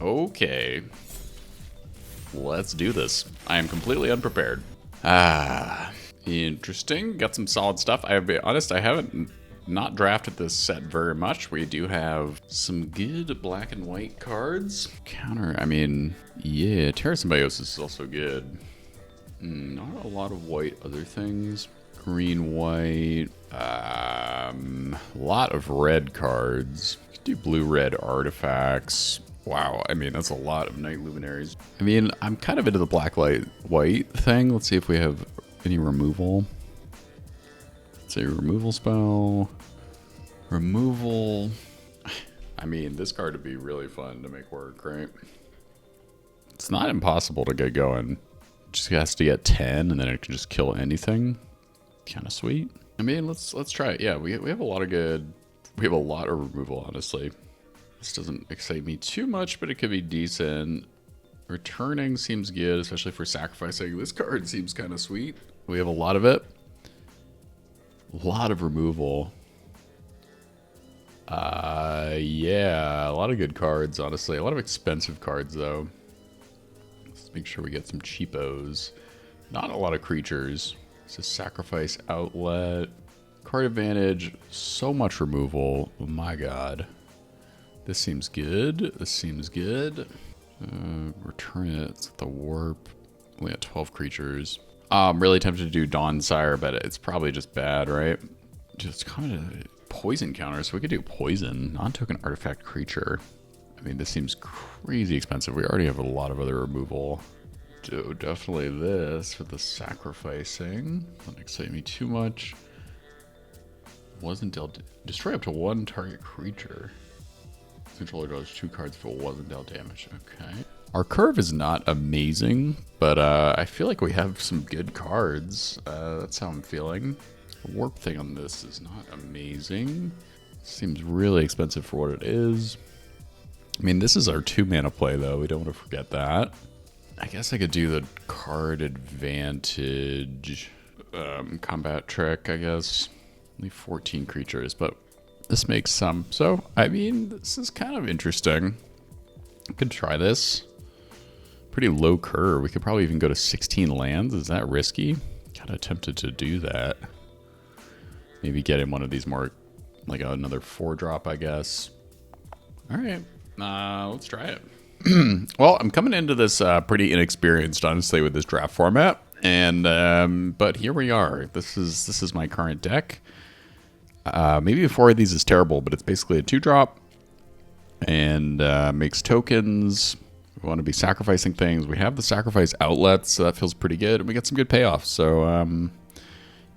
Okay. Let's do this. I am completely unprepared. Ah, interesting. Got some solid stuff. I'll be honest, I haven't not drafted this set very much. We do have some good black and white cards. Counter, I mean, yeah, Terra Symbiosis is also good. Not a lot of white other things. Green, white, a lot of red cards. Could do blue-red artifacts. Wow, I mean, that's a lot of Night Luminaries. I mean, I'm kind of into the black, light, white thing. Let's see if we have any removal. Let's say removal spell. Removal. I mean, this card would be really fun to make work, right? It's not impossible to get going. It just has to get 10, and then it can just kill anything. Kind of sweet. I mean, let's try it. Yeah, we have a lot of good. We have a lot of removal, honestly. This doesn't excite me too much, but it could be decent. Returning seems good, especially for sacrificing. This card seems kind of sweet. We have a lot of it. A lot of removal. Yeah, a lot of good cards, honestly. A lot of expensive cards, though. Let's make sure we get some cheapos. Not a lot of creatures. It's a sacrifice outlet. Card advantage. So much removal. Oh my god. This seems good. This seems good. Return it. It's the warp. Only at 12 creatures. I'm really tempted to do Dawn Sire, but it's probably just bad, right? Just kind of poison counter, so we could do poison. Non-token artifact creature. I mean, this seems crazy expensive. We already have a lot of other removal. Do definitely this for the sacrificing. Doesn't excite me too much. Wasn't dealt. Destroy up to one target creature. Controller draws 2 cards if it wasn't dealt damage. Okay. Our curve is not amazing, but I feel like we have some good cards. That's how I'm feeling. The warp thing on this is not amazing. Seems really expensive for what it is. I mean, this is our 2 mana play, though. We don't want to forget that. I guess I could do the card advantage combat trick, I guess. Only 14 creatures, but this makes some. So, I mean, this is kind of interesting. I could try this. Pretty low curve. We could probably even go to 16 lands. Is that risky? Kind of tempted to do that. Maybe get in one of these more, like another 4-drop, I guess. All right, let's try it. Well, I'm coming into this pretty inexperienced, honestly, with this draft format. And but here we are. This is my current deck. Maybe 4 of these is terrible, but it's basically a 2-drop and makes tokens. We want to be sacrificing things. We have the sacrifice outlets, so that feels pretty good. And we got some good payoffs. So,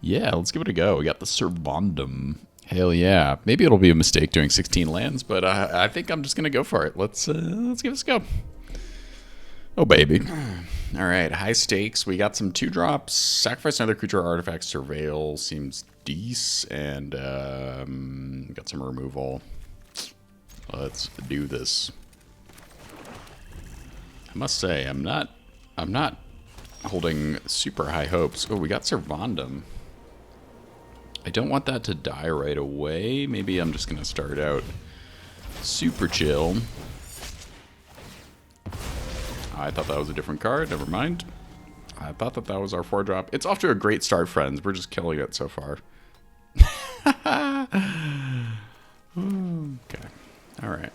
yeah, let's give it a go. We got the Servandum. Hell yeah. Maybe it'll be a mistake doing 16 lands, but I think I'm just going to go for it. Let's give this a go. Oh, baby. All right, high stakes. We got some 2-drops. Sacrifice another creature or artifact. Surveil seems decent. And got some removal. Let's do this. I must say, I'm not holding super high hopes. Oh, we got Servandum. I don't want that to die right away. Maybe I'm just gonna start out super chill. I thought that was a different card. Never mind. I thought that was our 4-drop. It's off to a great start, friends. We're just killing it so far. Okay. All right.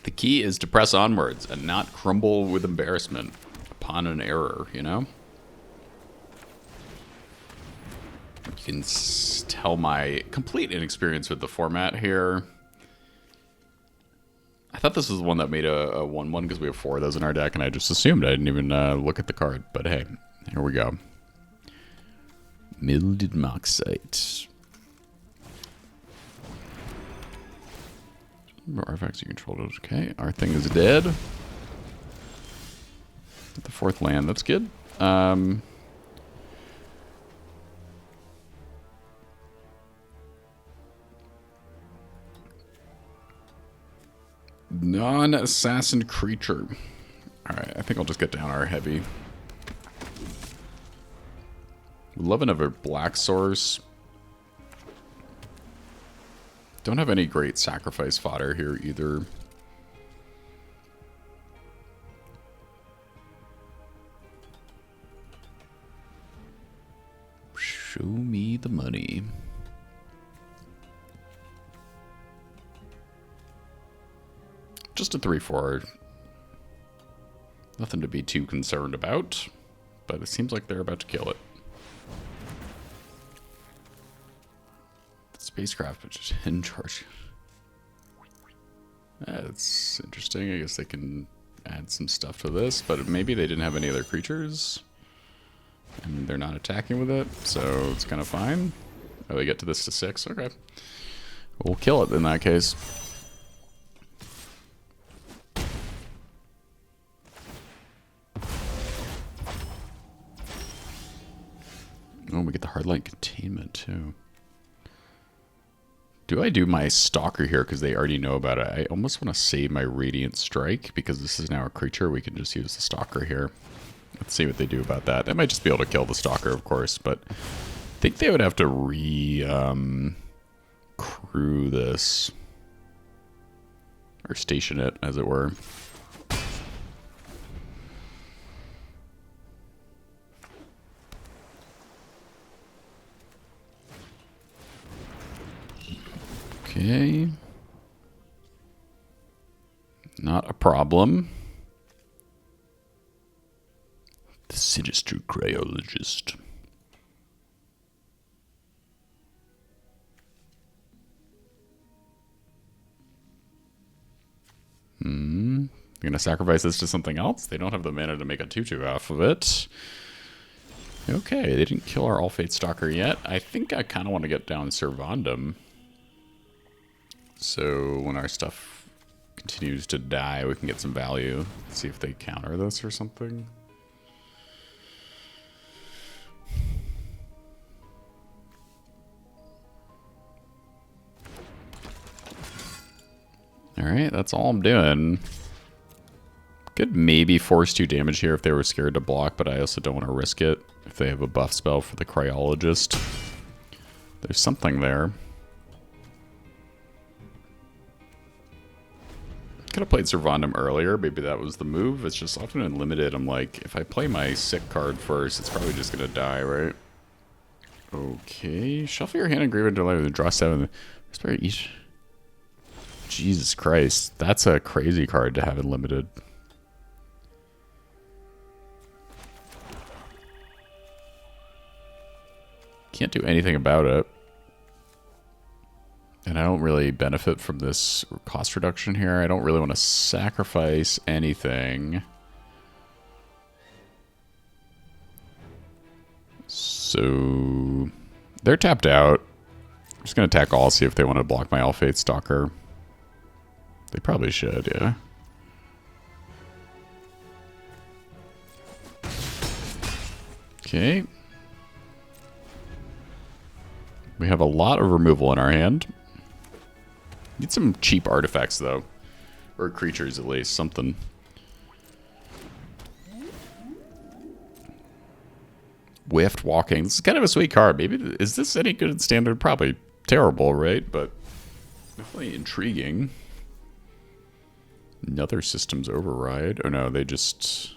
The key is to press onwards and not crumble with embarrassment upon an error, you know? You can tell my complete inexperience with the format here. I thought this was the one that made a 1/1 because we have 4 of those in our deck, and I just assumed. I didn't even look at the card. But hey, here we go. Mildred Moxite. Artifacts you control. Okay, our thing is dead. The 4th land, that's good. Non-assassin creature. Alright, I think I'll just get down our heavy. Love another black source. Don't have any great sacrifice fodder here either. Show me the money. Just a 3/4. Nothing to be too concerned about, but it seems like they're about to kill it. The spacecraft, which is in charge. That's interesting. I guess they can add some stuff to this, but maybe they didn't have any other creatures. And they're not attacking with it, so it's kind of fine. Oh, they get to this to 6. Okay. We'll kill it in that case. Oh, we get the hardline containment, too. Do I do my Stalker here because they already know about it? I almost want to save my Radiant Strike because this is now a creature. We can just use the Stalker here. Let's see what they do about that. They might just be able to kill the Stalker, of course, but I think they would have to crew this. Or station it, as it were. Okay. Not a problem. The sinister cryologist. They're gonna sacrifice this to something else? They don't have the mana to make a 2/2 off of it. Okay, they didn't kill our All-Fate Stalker yet. I think I kind of want to get down Servandum. So when our stuff continues to die, we can get some value. Let's see if they counter this or something. Alright, that's all I'm doing. Could maybe force 2 damage here if they were scared to block, but I also don't want to risk it if they have a buff spell for the Cryologist. There's something there. Could have played Servandum earlier. Maybe that was the move. It's just often in limited. I'm like, if I play my sick card first, it's probably just going to die, right? Okay. Shuffle your hand and grave it to draw 7. Spare each. Jesus Christ. That's a crazy card to have in limited. Can't do anything about it. And I don't really benefit from this cost reduction here. I don't really want to sacrifice anything. So they're tapped out. I'm just going to attack all, see if they want to block my All-Fate Stalker. They probably should, yeah. Okay. We have a lot of removal in our hand. Need some cheap artifacts, though. Or creatures, at least. Something. Whiffed Walking. This is kind of a sweet card. Maybe, is this any good in Standard? Probably terrible, right? But definitely intriguing. Another Systems Override. Oh, no, they just...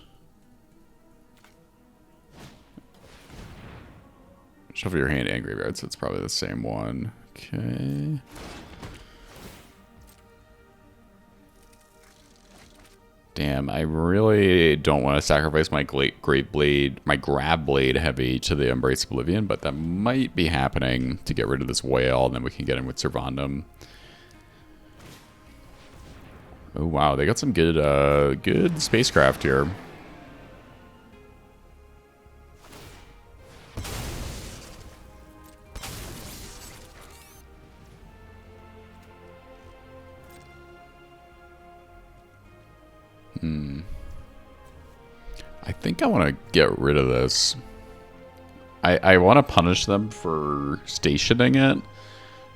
Shuffle your hand and graveyard, so it's probably the same one. Okay. Damn, I really don't want to sacrifice my Great Blade, my Grab Blade Heavy to the Embrace Oblivion, but that might be happening to get rid of this whale, and then we can get him with Servandum. Oh wow, they got some good, good spacecraft here. I think I want to get rid of this. I want to punish them for stationing it.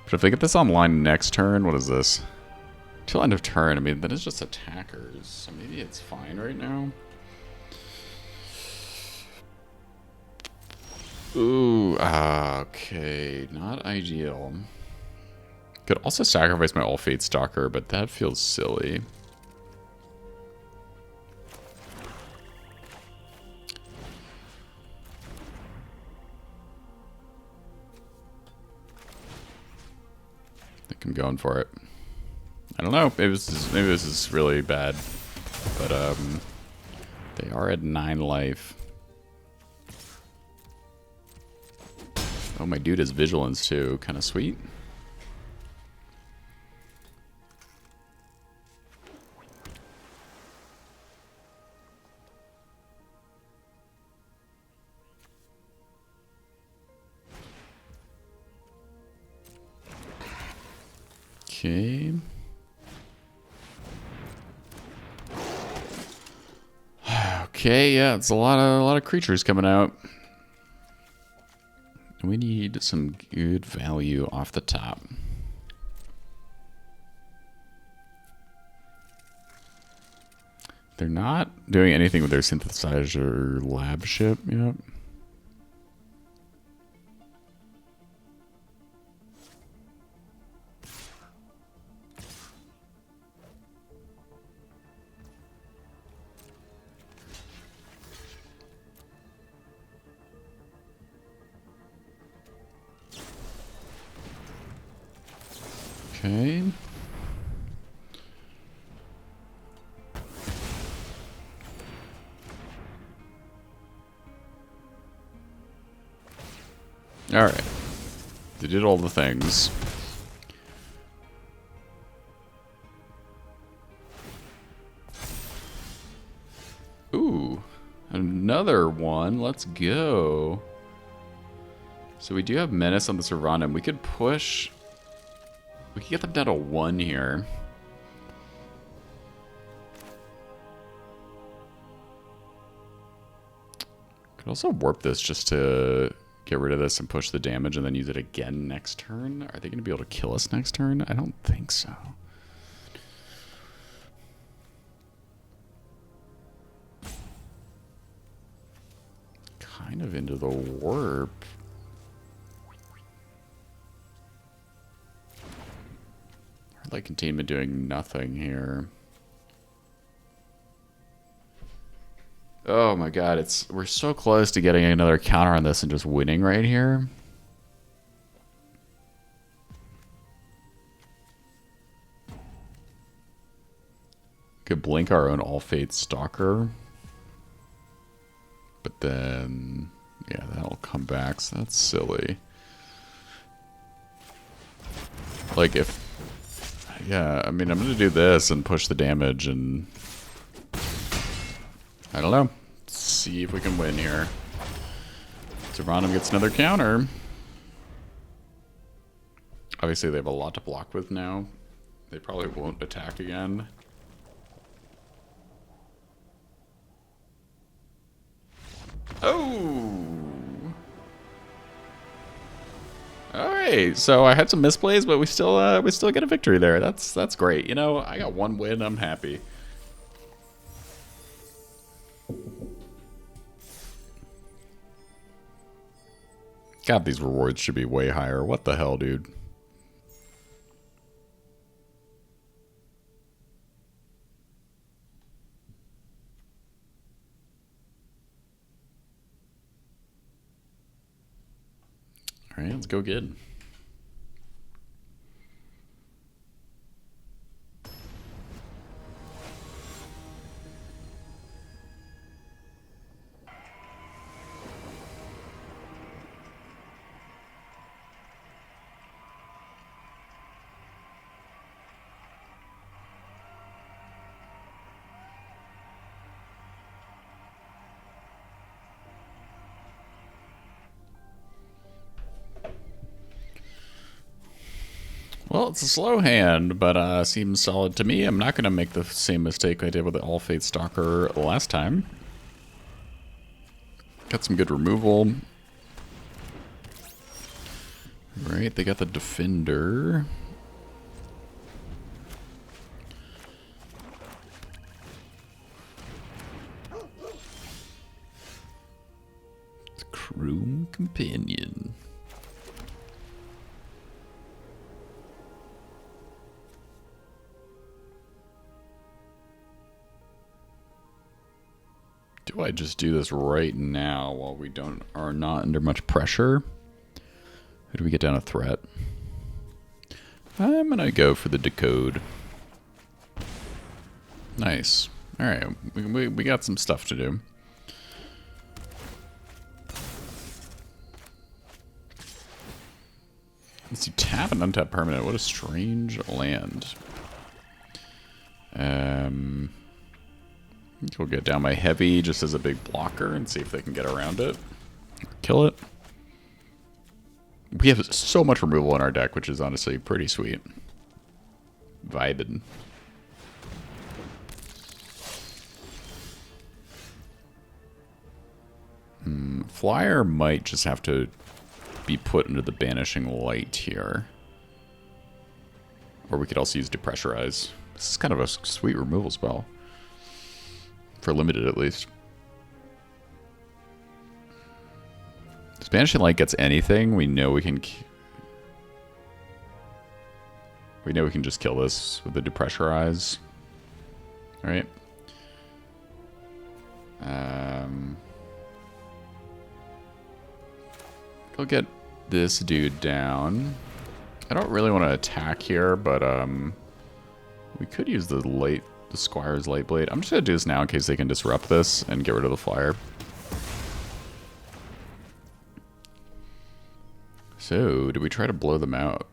But if they get this online next turn, what is this? Till end of turn, I mean, that is just attackers. So maybe it's fine right now. Ooh, okay. Not ideal. Could also sacrifice my All Fate Stalker, but that feels silly. I think I'm going for it. I don't know. Maybe this is really bad, but they are at 9 life. Oh, my dude has Vigilance too. Kind of sweet. Okay. Okay, yeah, it's a lot of creatures coming out. We need some good value off the top. They're not doing anything with their synthesizer lab ship yet. Okay. All right. They did all the things. Ooh, another one. Let's go. So we do have Menace on the Servanim. We could push. We could get them down to 1 here. Could also warp this just to get rid of this and push the damage and then use it again next turn. Are they going to be able to kill us next turn? I don't think so. Kind of into the warp. Like containment doing nothing here. Oh my god, we're so close to getting another counter on this and just winning right here. Could blink our own All Fate Stalker. But then, yeah, that'll come back, so that's silly. Like if, yeah, I mean, I'm going to do this and push the damage and, I don't know. Let's see if we can win here. Servanim gets another counter. Obviously, they have a lot to block with now. They probably won't attack again. Oh! Alright, so I had some misplays, but we still get a victory there. That's great. You know, I got 1 win, I'm happy. God, these rewards should be way higher. What the hell, dude? All right, let's go good. Well, it's a slow hand, but seems solid to me. I'm not going to make the same mistake I did with the All Fate Stalker last time. Got some good removal. Right, they got the Defender. The Chrome Companion. Do I just do this right now while we are not under much pressure? Who do we get down a threat? I'm gonna go for the decode. Nice. Alright, we got some stuff to do. Let's see, tap and untap permanent. What a strange land. We'll get down my heavy just as a big blocker and see if they can get around it. Kill it. We have so much removal in our deck, which is honestly pretty sweet. Vibin'. Flyer might just have to be put into the Banishing Light here. Or we could also use Depressurize. This is kind of a sweet removal spell. For limited, at least. If Banishing Light gets anything, we know we can... We know we can just kill this with the Depressurize. Alright. Go get this dude down. I don't really want to attack here, but we could use the Squire's Light Blade. I'm just gonna do this now in case they can disrupt this and get rid of the flyer. So, do we try to blow them out?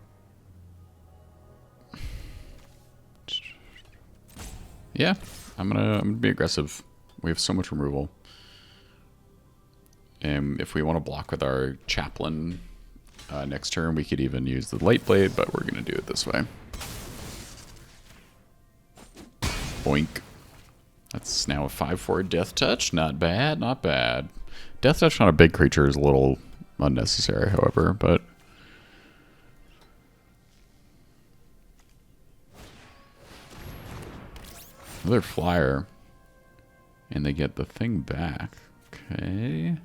Yeah, I'm gonna be aggressive. We have so much removal. And if we want to block with our Chaplain next turn, we could even use the Light Blade, but we're going to do it this way. Boink. That's now a 5/4 Death Touch. Not bad, not bad. Death Touch on a big creature is a little unnecessary, however, but... Another flyer. And they get the thing back. Okay.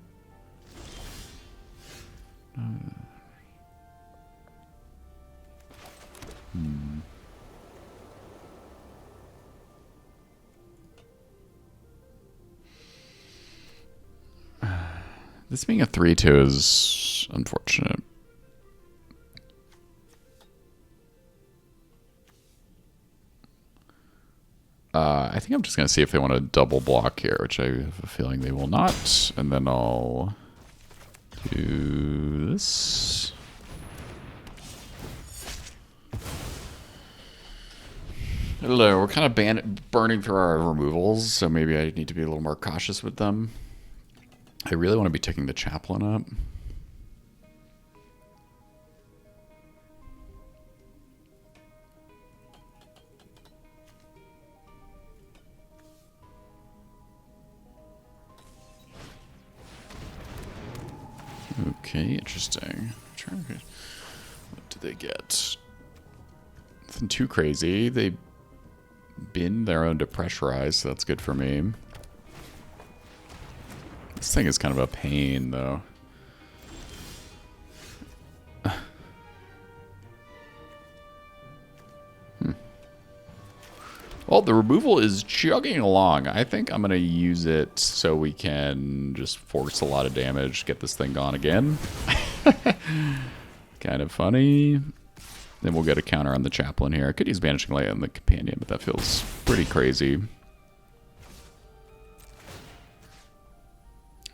This being a 3/2 is unfortunate. I think I'm just going to see if they want to double block here, which I have a feeling they will not. And then I'll do this. Hello, we're kind of burning through our removals, so maybe I need to be a little more cautious with them. I really want to be taking the Chaplain up. Okay, interesting. What do they get? Nothing too crazy. They bin their own Depressurize, so that's good for me. This thing is kind of a pain, though. Well, the removal is chugging along. I think I'm going to use it so we can just force a lot of damage, get this thing gone again. Kind of funny. Then we'll get a counter on the Chaplain here. I could use Banishing Light on the Companion, but that feels pretty crazy.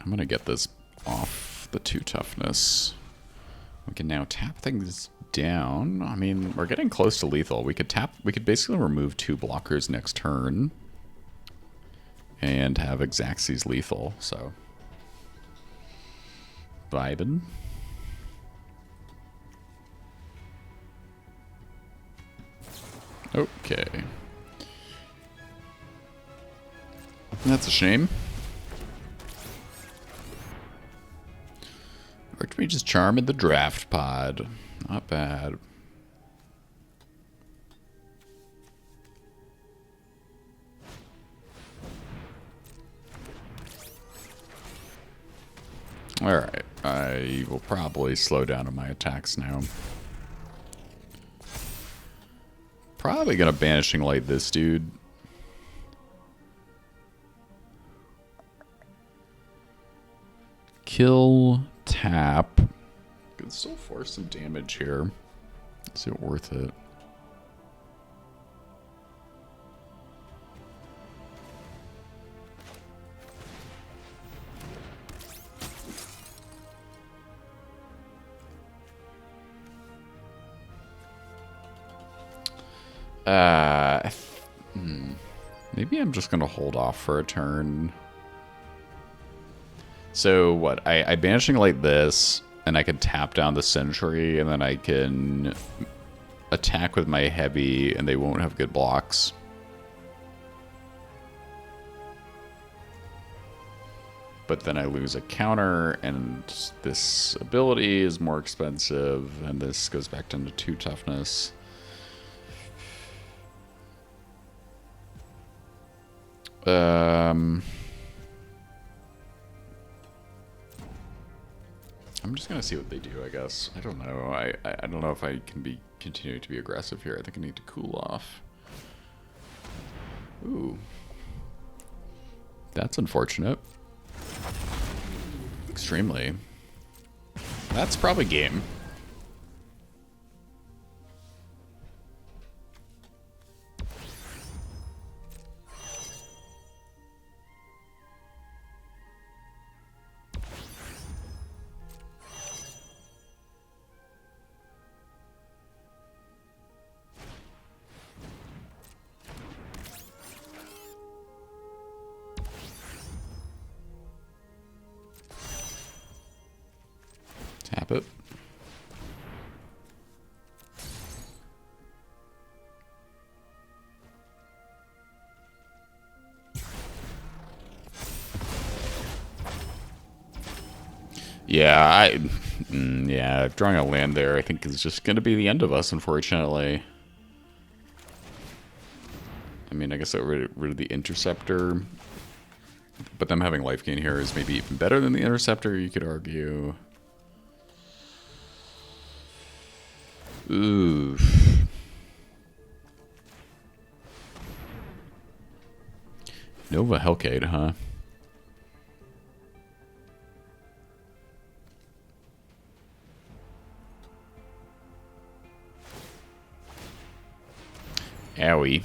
I'm going to get this off the 2 toughness. We can now tap things down. I mean, we're getting close to lethal. We could basically remove 2 blockers next turn and have Xaxes lethal, so vibin'. Okay. That's a shame. Or can we just charm in the draft pod? Not bad. Alright, I will probably slow down on my attacks now. Probably gonna Banishing Light this dude. Kill, tap. Could still force some damage here. Is it worth it? Maybe I'm just going to hold off for a turn. So what? I Banishing Light this, and I can tap down the Sentry, and then I can attack with my heavy, and they won't have good blocks. But then I lose a counter, and this ability is more expensive, and this goes back down to 2 toughness. I'm just gonna see what they do, I guess. I don't know. I don't know if I can continue to be aggressive here. I think I need to cool off. Ooh. That's unfortunate. Extremely. That's probably game. Tap it. Yeah, yeah, drawing a land there I think is just going to be the end of us, unfortunately. I mean, I guess I rid of the Interceptor. But them having life gain here is maybe even better than the Interceptor, you could argue. Oof. Nova Hellcade, huh? Owie.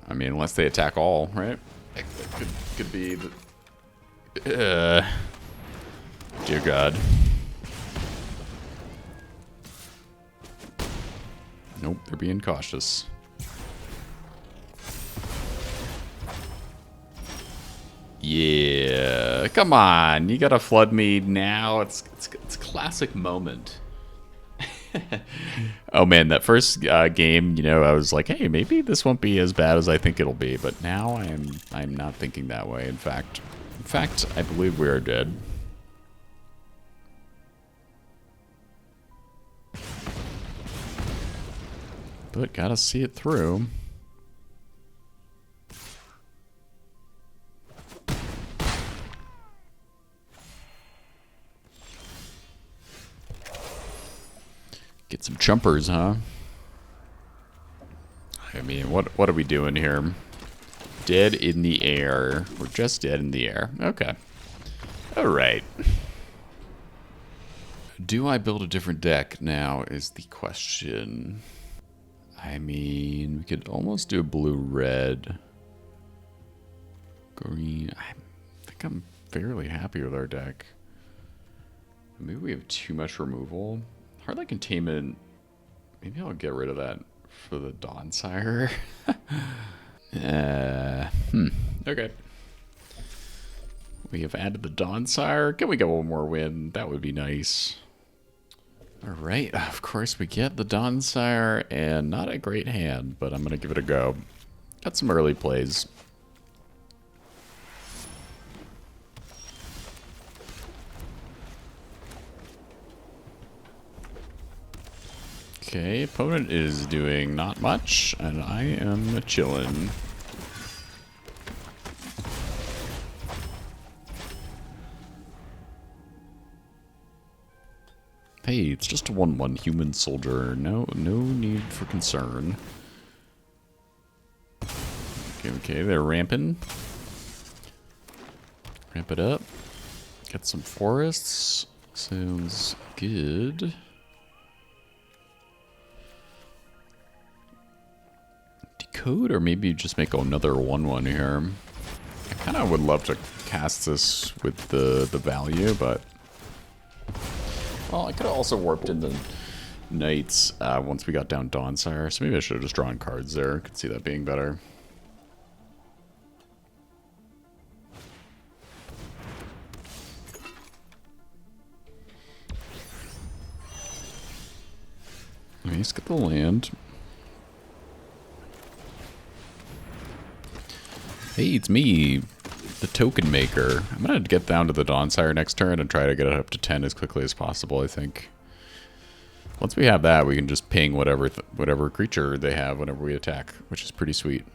I mean, unless they attack all, right? That could be the... Dear God. Nope, they're being cautious. Yeah, come on, you gotta flood me now. It's a classic moment. Oh man, that first game, you know, I was like, hey, maybe this won't be as bad as I think it'll be. But now I'm not thinking that way. In fact, I believe we are dead. But gotta see it through. Get some chumpers, huh? I mean, what are we doing here? Dead in the air. We're just dead in the air. Okay. Alright. Do I build a different deck now is the question. I mean, we could almost do a blue-red. Green. I think I'm fairly happy with our deck. Maybe we have too much removal. Hardlight Containment. Maybe I'll get rid of that for the Dawnsire. Okay. We have added the Dawnsire. Can we get one more win? That would be nice. Alright, of course we get the Dawnsire, and not a great hand, but I'm going to give it a go. Got some early plays. Okay, opponent is doing not much, and I am chilling. Hey, it's just a 1/1 human soldier. No need for concern. Okay, they're ramping. Ramp it up. Get some forests. Sounds good. Decode, or maybe just make another 1/1 here. I kind of would love to cast this with the value, but... Well, I could have also warped into Knights once we got down Dawnsire, so maybe I should have just drawn cards there. Could see that being better. Let's get the land. Hey, it's me, the token maker. I'm gonna get down to the Dawnsire next turn and try to get it up to 10 as quickly as possible, I think. Once we have that, we can just ping whatever creature they have whenever we attack, which is pretty sweet.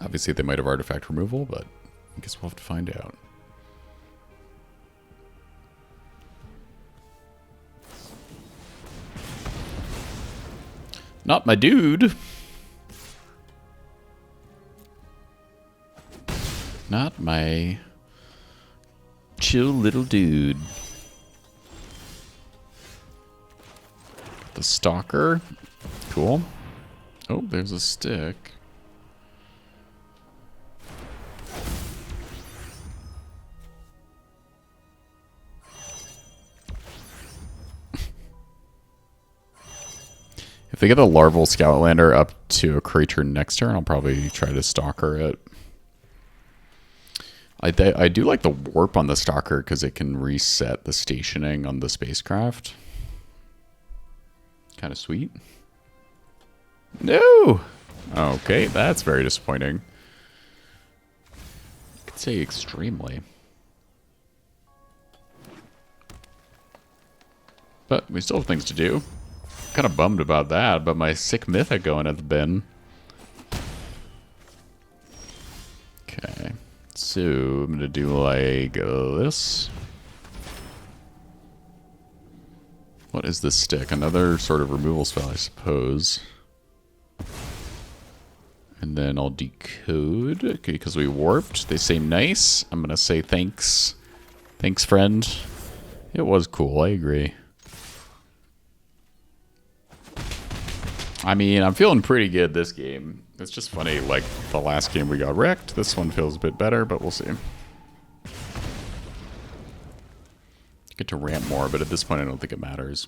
Obviously, they might have artifact removal, but I guess we'll have to find out. Not my dude. Not my chill little dude. The Stalker. Cool. Oh, there's a stick. If they get the Larval Scoutlander up to a creature next turn, I'll probably try to Stalker it. I do like the warp on the Stalker because it can reset the stationing on the spacecraft. Kind of sweet. No! Okay, that's very disappointing. I could say extremely. But we still have things to do. Kind of bummed about that, but my sick mythic going at the bin. Okay. So, I'm going to do like this. What is this stick? Another sort of removal spell, I suppose. And then I'll decode, okay, because we warped. They say nice. I'm going to say thanks. Thanks, friend. It was cool, I agree. I mean, I'm feeling pretty good this game. It's just funny, like, the last game we got wrecked. This one feels a bit better, but we'll see. Get to ramp more, but at this point I don't think it matters.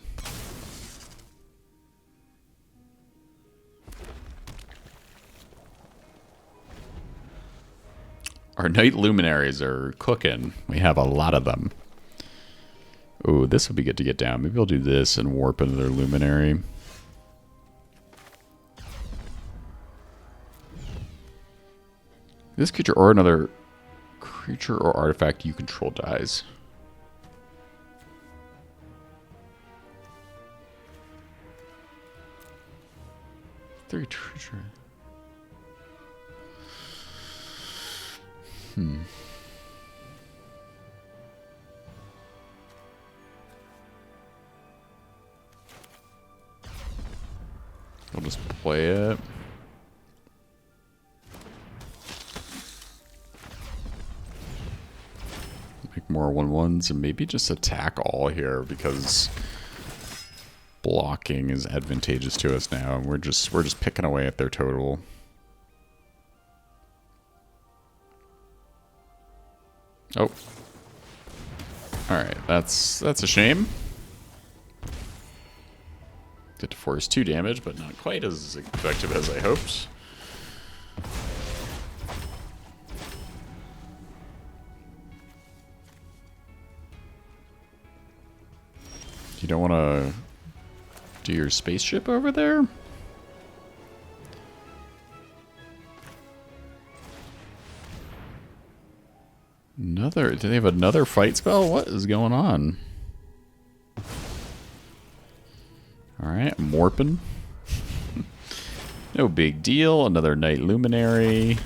Our Night Luminaries are cooking. We have a lot of them. Oh, this would be good to get down. Maybe I'll do this and warp another Luminary. This creature or another creature or artifact you control dies. Three treasure. I'll just play it. Make more 1/1s and maybe just attack all here because blocking is advantageous to us now, and we're just picking away at their total. Oh. Alright, that's a shame. Get to force 2 damage, but not quite as effective as I hoped. You don't want to do your spaceship over there? Do they have another fight spell? What is going on? Alright, I'm warping. No big deal. Another Night Luminary.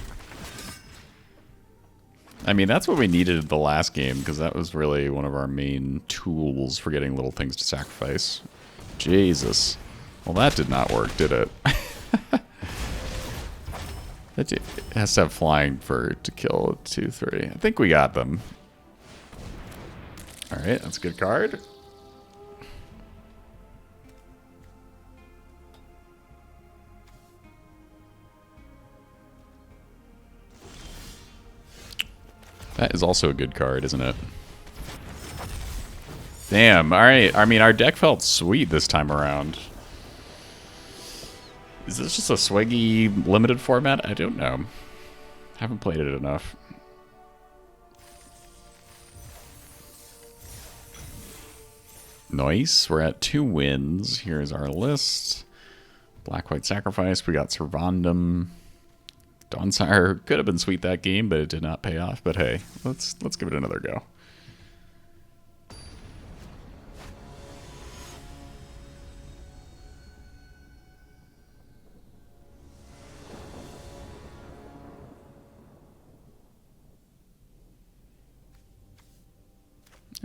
I mean, that's what we needed in the last game, because that was really one of our main tools for getting little things to sacrifice. Jesus. Well, that did not work, did it? It has to have flying to kill 2/3. I think we got them. All right, that's a good card. That is also a good card, isn't it? Damn, alright. I mean, our deck felt sweet this time around. Is this just a swaggy limited format? I don't know. Haven't played it enough. Nice. We're at 2 wins. Here's our list. Black-White Sacrifice. We got Servandum. Dawnsire could have been sweet that game, but it did not pay off. But hey, let's give it another go.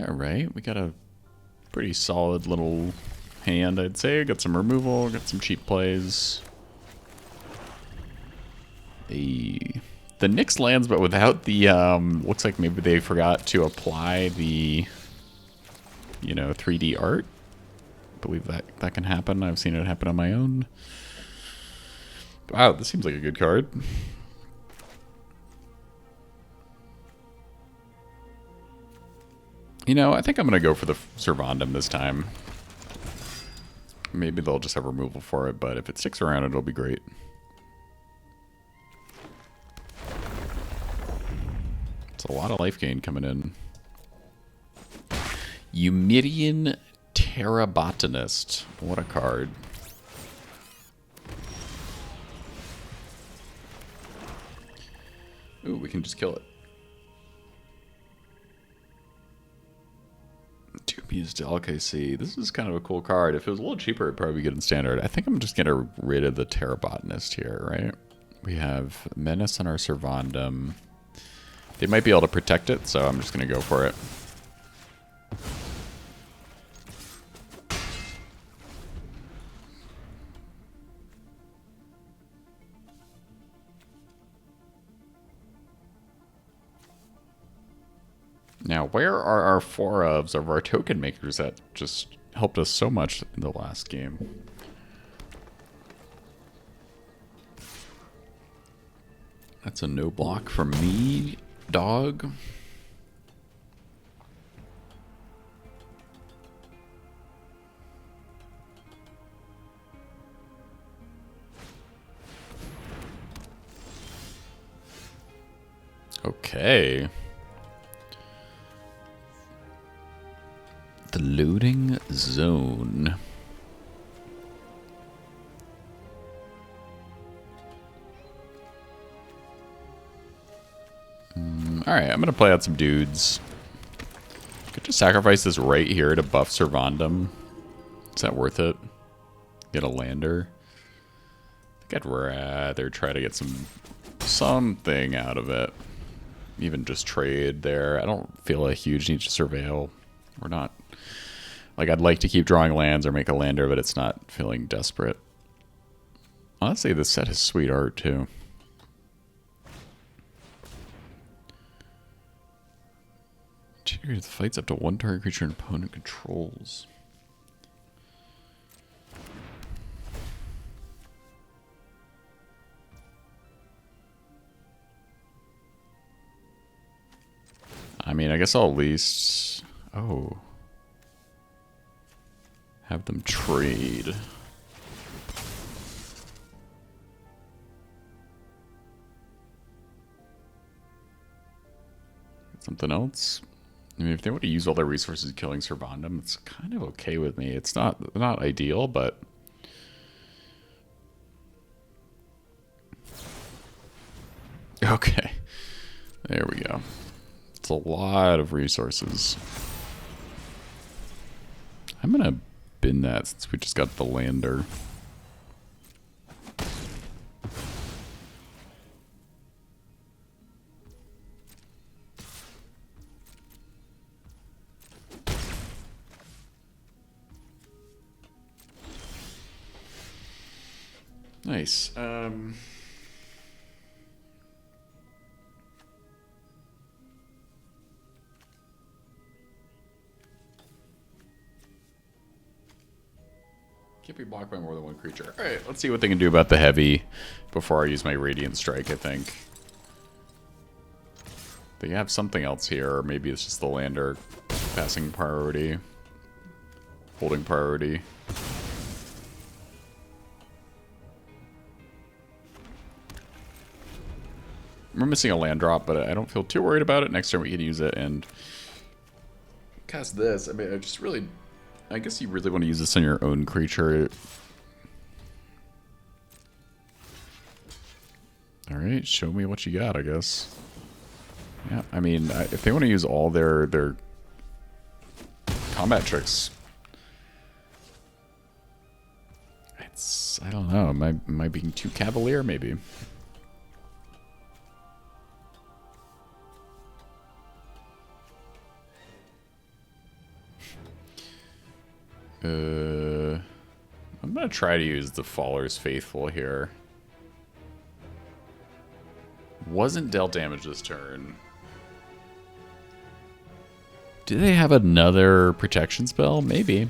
All right, we got a pretty solid little hand, I'd say. Got some removal, got some cheap plays. The Nyx lands, but without the, looks like maybe they forgot to apply the, you know, 3D art. I believe that can happen. I've seen it happen on my own. Wow, this seems like a good card. You know, I think I'm going to go for the Servandum this time. Maybe they'll just have removal for it, but if it sticks around, it'll be great. It's a lot of life gain coming in. Eumidian Terrabotanist. What a card. Ooh, we can just kill it. Dubious Delicacy. This is kind of a cool card. If it was a little cheaper, it'd probably be good in standard. I think I'm just going to get rid of the Terrabotanist here, right? We have Menace on our Servandum. They might be able to protect it, so I'm just going to go for it. Now, where are our 4 of our token makers that just helped us so much in the last game? That's a no block from me, dog. Okay. The loading zone. Alright, I'm going to play out some dudes. Could just sacrifice this right here to buff Servandum. Is that worth it? Get a lander? I think I'd rather try to get something out of it. Even just trade there. I don't feel a huge need to surveil. We're not... Like, I'd like to keep drawing lands or make a lander, but it's not feeling desperate. Honestly, this set has sweet art, too. The fights up to 1 target creature an opponent controls. I mean, I guess I'll at least... Oh. Have them trade. Something else? I mean, if they want to use all their resources killing Servandum, it's kind of okay with me. It's not ideal, but... Okay. There we go. It's a lot of resources. I'm going to bin that since we just got the lander. Nice. Can't be blocked by more than one creature. Alright, let's see what they can do about the heavy before I use my Radiant Strike, I think. They have something else here, or maybe it's just the lander passing priority. Holding priority. We're missing a land drop, but I don't feel too worried about it. Next turn we can use it and cast this. I mean, I guess you really want to use this on your own creature. Alright, show me what you got, I guess. Yeah, I mean, if they want to use all their combat tricks, I don't know, am I being too cavalier, maybe? I'm gonna try to use the Faller's Faithful here. Wasn't dealt damage this turn. Do they have another protection spell? Maybe.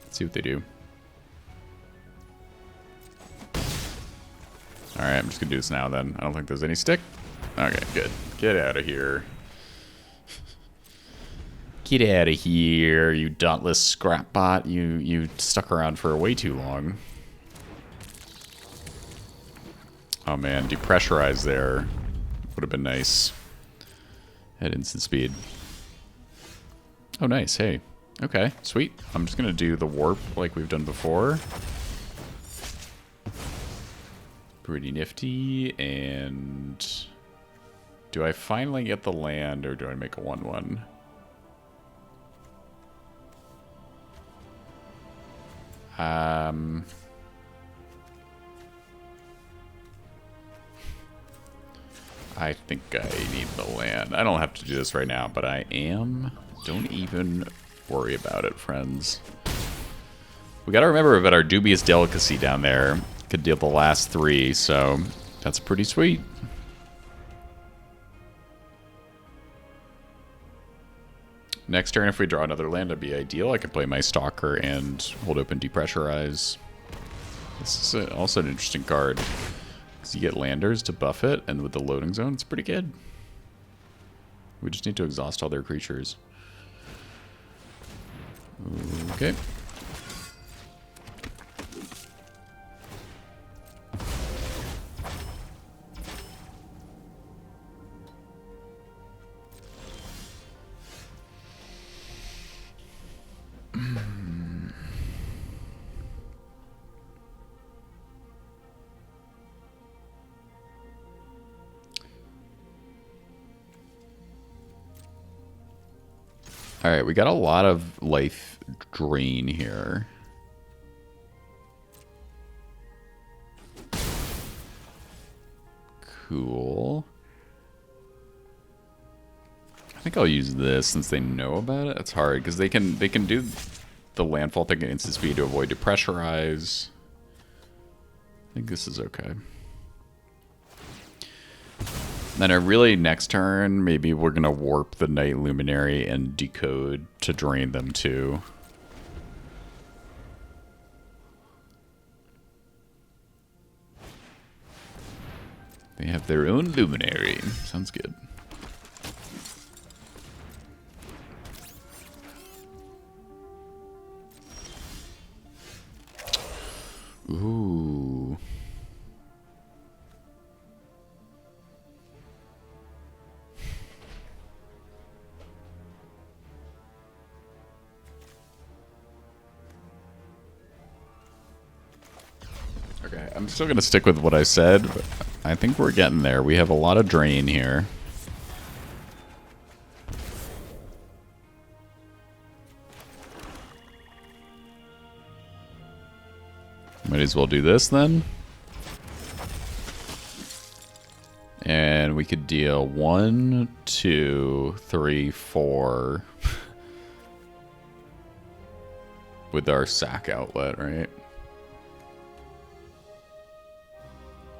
Let's see what they do. Alright, I'm just gonna do this now then. I don't think there's any stick. Okay, good. Get out of here. Get out of here, you dauntless scrap bot. You stuck around for way too long. Oh man, depressurize there. Would have been nice. At instant speed. Oh nice, hey. Okay, sweet. I'm just gonna do the warp like we've done before. Pretty nifty, and do I finally get the land or do I make a 1/1? I think I need the land. I don't have to do this right now, but I am. Don't even worry about it, friends. We gotta remember about our dubious delicacy down there. Could deal the last 3, so that's pretty sweet. Next turn, if we draw another land, that'd be ideal. I could play my Stalker and hold open Depressurize. This is also an interesting card. Because you get landers to buff it, and with the loading zone, it's pretty good. We just need to exhaust all their creatures. Okay. Alright, we got a lot of life drain here. Cool. I think I'll use this since they know about it. It's hard because they can do the landfall thing at instant speed to avoid depressurize. I think this is okay. Then next turn, maybe we're going to warp the Night Luminary and decode to drain them too. They have their own Luminary. Sounds good. Ooh. Okay, I'm still going to stick with what I said, but I think we're getting there. We have a lot of drain here. Might as well do this then. And we could deal 1, 2, 3, 4 with our sack outlet, right?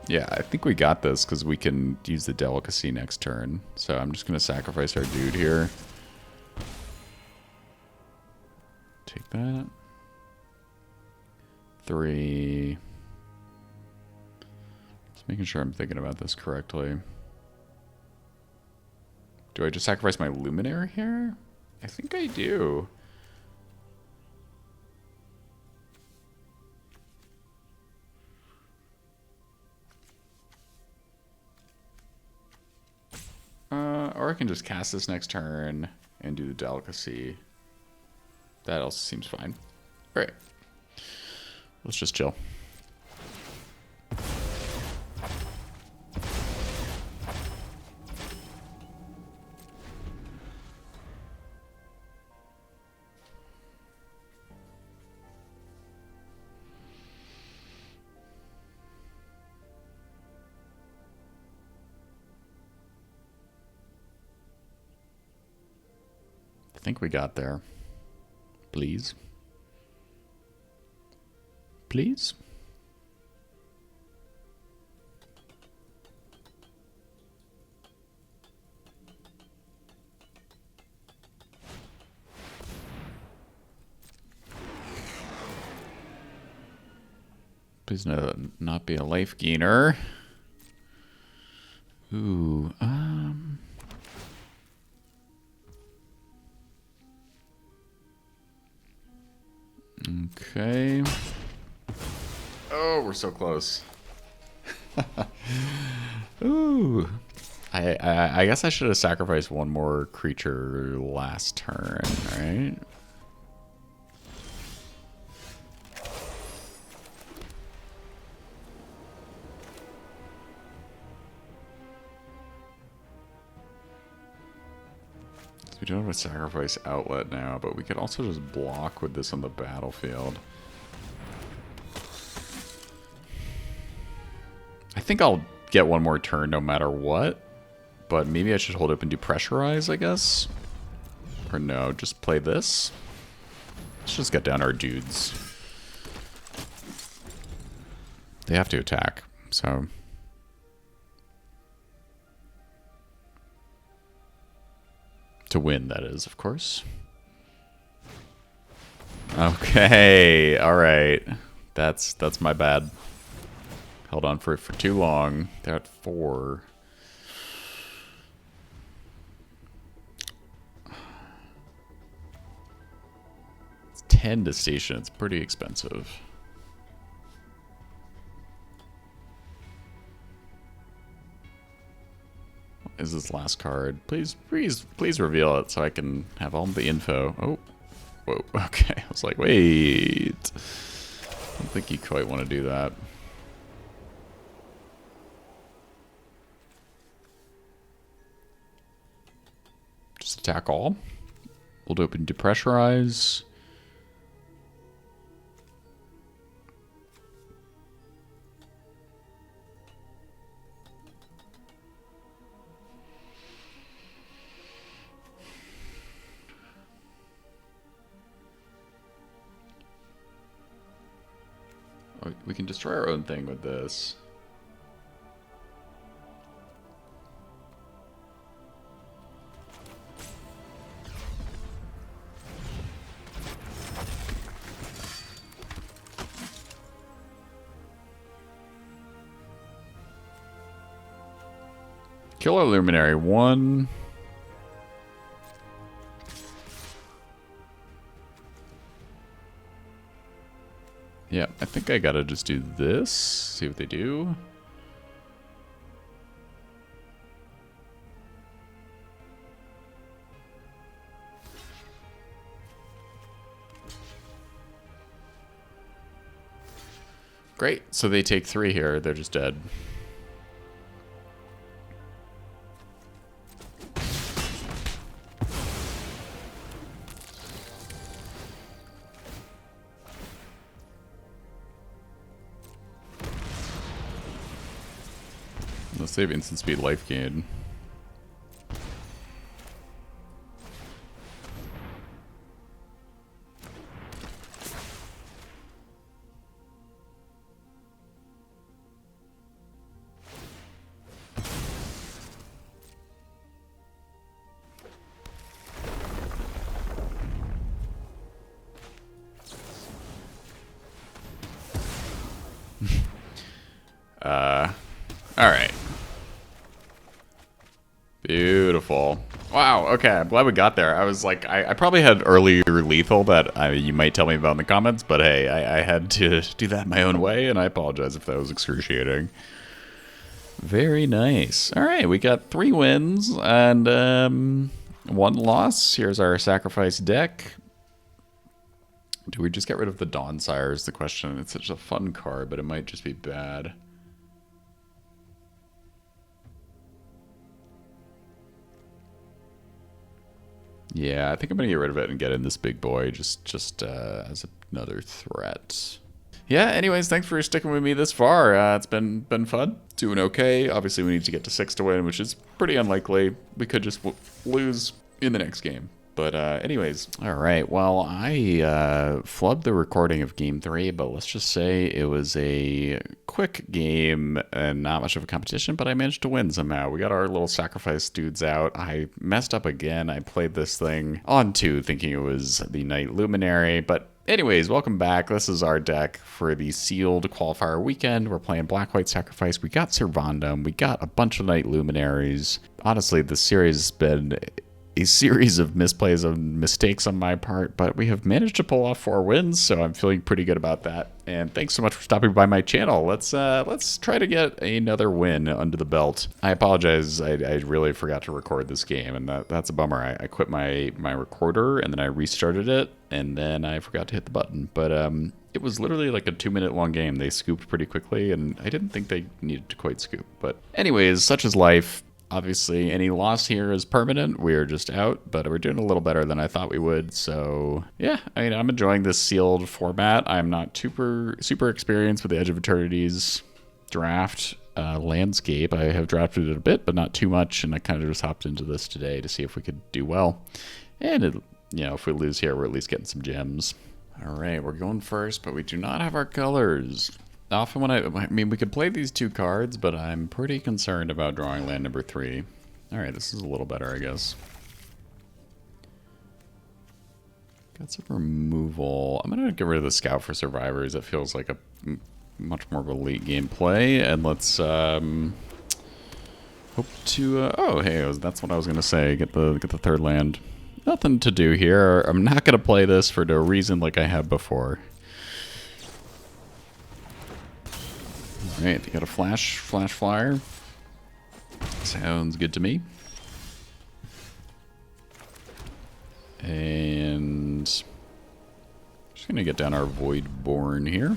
Yeah, I think we got this because we can use the delicacy next turn. So I'm just going to sacrifice our dude here. Take that. 3. Just making sure I'm thinking about this correctly. Do I just sacrifice my Luminary here? I think I do. Or I can just cast this next turn and do the Delicacy. That also seems fine. All right. Let's just chill. I think we got there. Please. Please. Please not be a life gainer. Ooh, okay. Oh, we're so close. Ooh. I guess I should have sacrificed one more creature last turn, right? We don't have a sacrifice outlet now, but we could also just block with this on the battlefield. I think I'll get one more turn no matter what, but maybe I should hold open depressurize, I guess? Or no, just play this? Let's just get down our dudes. They have to attack, so... To win, that is, of course. Okay, alright. That's my bad. Held on for it for too long. They're at 4. It's 10 to station. It's pretty expensive. Is this last card? Please reveal it so I can have all the info. Oh, whoa, okay. I was like, wait. I don't think you quite want to do that. Just attack all. Hold open depressurize. We can destroy our own thing with this. Kill our Luminary. 1. Yeah, I think I gotta just do this. See what they do. Great. So they take 3 here. They're just dead. Let's save instant speed life gain. wow. Okay, I'm glad we got there. I was like, I probably had earlier lethal that you might tell me about in the comments, but hey, I had to do that my own way, and I apologize if that was excruciating. Very nice. All right, we got 3 wins and 1 loss. Here's our sacrifice deck. Do we just get rid of the Dawn Sire is the question. It's such a fun card, but it might just be bad. Yeah, I think I'm going to get rid of it and get in this big boy just as another threat. Yeah, anyways, thanks for sticking with me this far. It's been fun. Doing okay. Obviously, we need to get to 6 to win, which is pretty unlikely. We could just lose in the next game. But anyways, all right. Well, I flubbed the recording of Game 3, but let's just say it was a quick game and not much of a competition, but I managed to win somehow. We got our little sacrifice dudes out. I messed up again. I played this thing on 2 thinking it was the Night Luminary, but anyways, welcome back. This is our deck for the sealed qualifier weekend. We're playing Black-White Sacrifice. We got Servandum. We got a bunch of Night Luminaries. Honestly, this series has been a series of misplays and mistakes on my part, but we have managed to pull off 4 wins, so I'm feeling pretty good about that. And thanks so much for stopping by my channel. Let's try to get another win under the belt. I apologize, I really forgot to record this game, and that's a bummer. I quit my recorder, and then I restarted it, and then I forgot to hit the button. But it was literally like a 2-minute long game. They scooped pretty quickly, and I didn't think they needed to quite scoop. But anyways, such is life. Obviously, any loss here is permanent. We're just out, but we're doing a little better than I thought we would. So, yeah, I mean, I'm enjoying this sealed format. I'm not super experienced with the Edge of Eternities draft landscape. I have drafted it a bit, but not too much, and I kind of just hopped into this today to see if we could do well. And, if we lose here, we're at least getting some gems. All right, we're going first, but we do not have our colors. Often when I mean, we could play these 2 cards, but I'm pretty concerned about drawing land number 3. All right, this is a little better, I guess. Got some removal. I'm going to get rid of the Scout for Survivors. It feels like a much more of a late game play. And let's hope to... oh, hey, that's what I was going to say. Get the 3rd land. Nothing to do here. I'm not going to play this for no reason like I have before. Alright, you got a flash flyer. Sounds good to me. And just gonna get down our Voidborn here.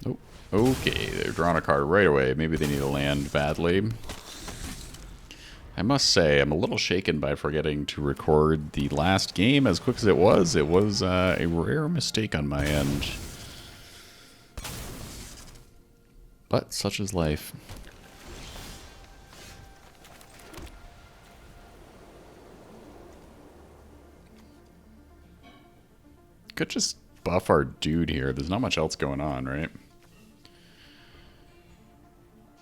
Oh, okay, they're drawing a card right away. Maybe they need a land badly. I must say, I'm a little shaken by forgetting to record the last game as quick as it was. It was a rare mistake on my end. But such is life. Could just buff our dude here. There's not much else going on, right?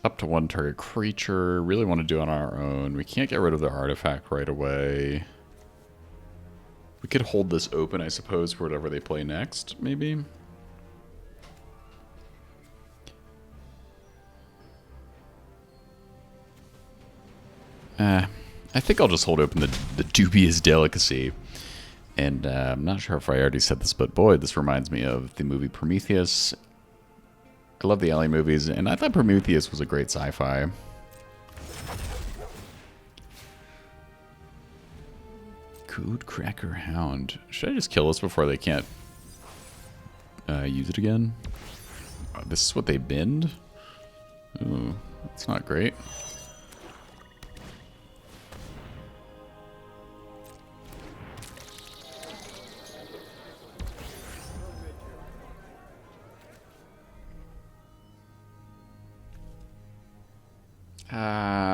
Up to 1 target creature. Really want to do it on our own. We can't get rid of the artifact right away. We could hold this open, I suppose, for whatever they play next, maybe. I think I'll just hold open the dubious delicacy. And I'm not sure if I already said this, but boy, this reminds me of the movie Prometheus. I love the Alien movies, and I thought Prometheus was a great sci-fi. Code Cracker Hound. Should I just kill this before they can't use it again? This is what they binned? Ooh, that's not great.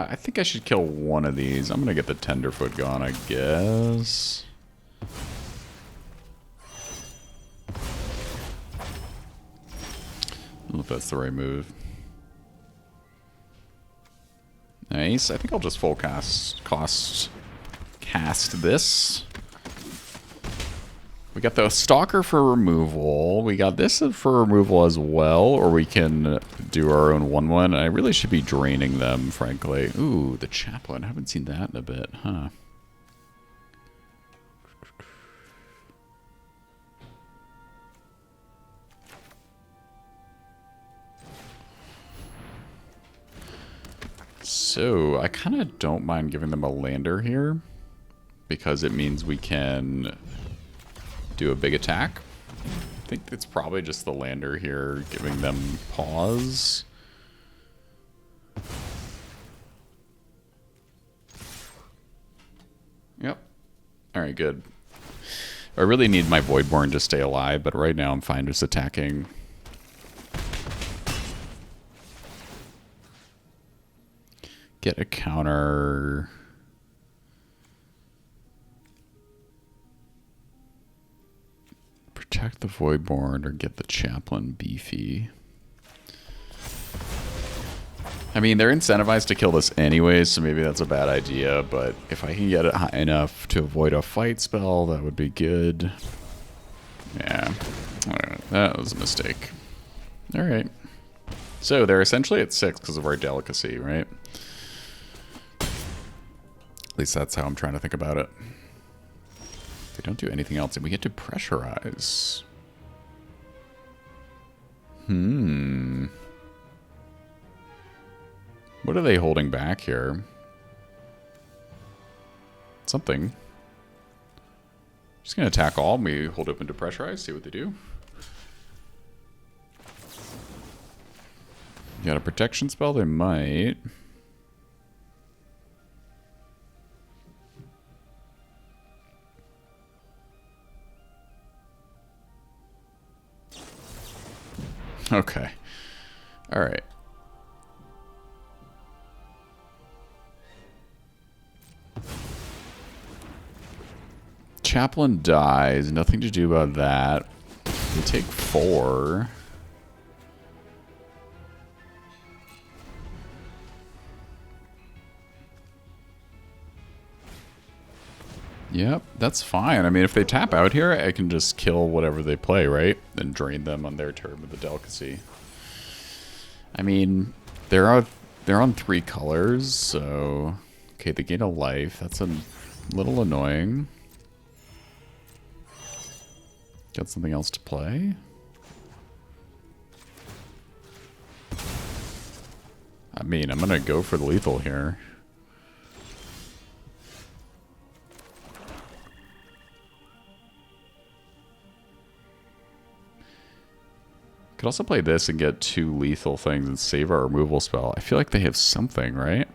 I think I should kill one of these. I'm gonna get the Tenderfoot gone, I guess. I don't know if that's the right move. Nice. I think I'll just full cast this. We got the Stalker for removal. We got this for removal as well, or we can do our own 1/1. I really should be draining them, frankly. Ooh, the Chaplain. I haven't seen that in a bit, huh? So, I kind of don't mind giving them a lander here, because it means we can do a big attack. I think it's probably just the lander here giving them pause. Yep. Alright, good. I really need my Voidborn to stay alive, but right now I'm fine just attacking. Get a counter. Protect the Voidborn or get the Chaplain beefy. I mean, they're incentivized to kill this anyways, so maybe that's a bad idea, but if I can get it high enough to avoid a fight spell, that would be good. Yeah, that was a mistake. Alright. So they're essentially at 6 because of our delicacy, right? At least that's how I'm trying to think about it. They don't do anything else, and we get to pressurize. What are they holding back here? Something. Just gonna attack all, and we hold open to pressurize, see what they do. Got a protection spell? They might. Okay. Alright. Chaplain dies. Nothing to do about that. We take 4. Yep, that's fine. I mean, if they tap out here, I can just kill whatever they play, right? And drain them on their turn with the delicacy. I mean, they're on 3 colors, so... Okay, they gain a life. That's a little annoying. Got something else to play? I mean, I'm gonna go for the lethal here. Could also play this and get 2 lethal things and save our removal spell. I feel like they have something, right?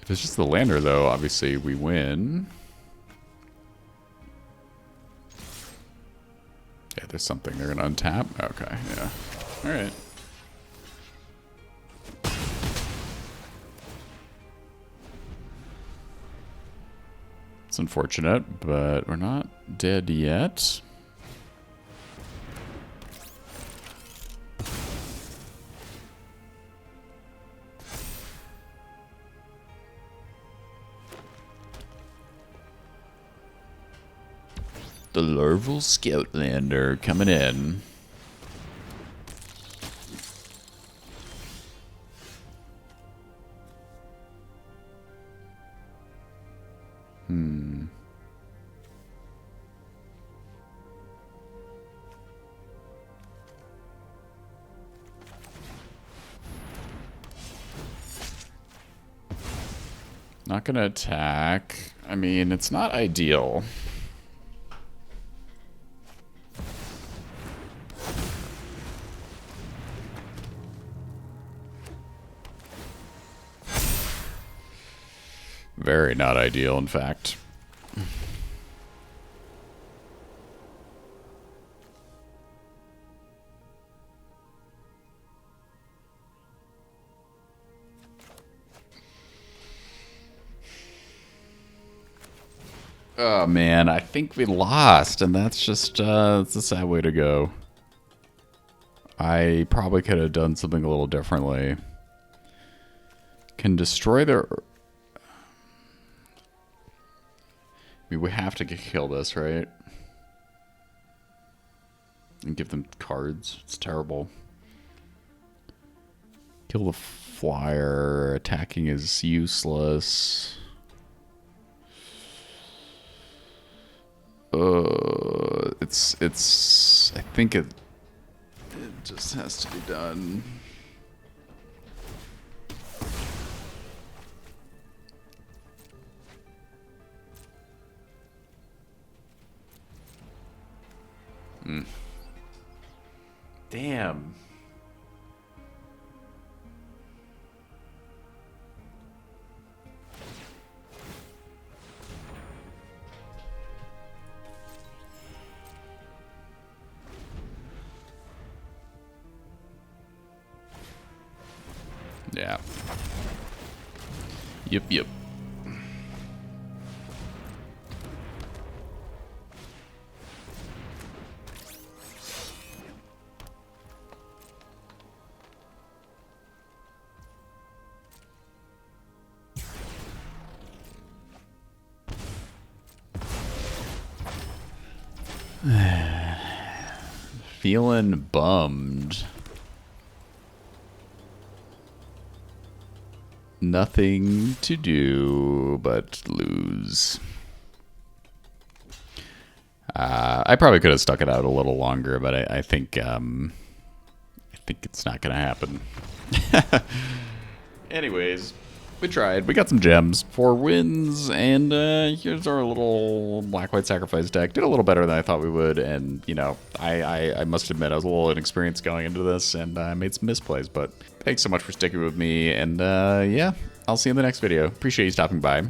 If it's just the lander, though, obviously we win. Yeah, there's something they're going to untap. Okay, yeah. Alright. It's unfortunate, but we're not dead yet. The larval scoutlander coming in. Not gonna attack. I mean, it's not ideal. Very not ideal, in fact. Oh man, I think we lost, and that's just it's a sad way to go. I probably could have done something a little differently. Can destroy their... mean, we have to kill this, right? And give them cards. It's terrible. Kill the flyer. Attacking is useless. I think it just has to be done. Damn. Yeah. Yep. Feeling bummed. Nothing to do but lose. I probably could have stuck it out a little longer, but I think it's not gonna happen. Anyways, we tried. We got some gems, 4 wins, and here's our little black-white sacrifice deck. Did a little better than I thought we would, and you know, I must admit I was a little inexperienced going into this, and I made some misplays. But thanks so much for sticking with me, and yeah, I'll see you in the next video. Appreciate you stopping by.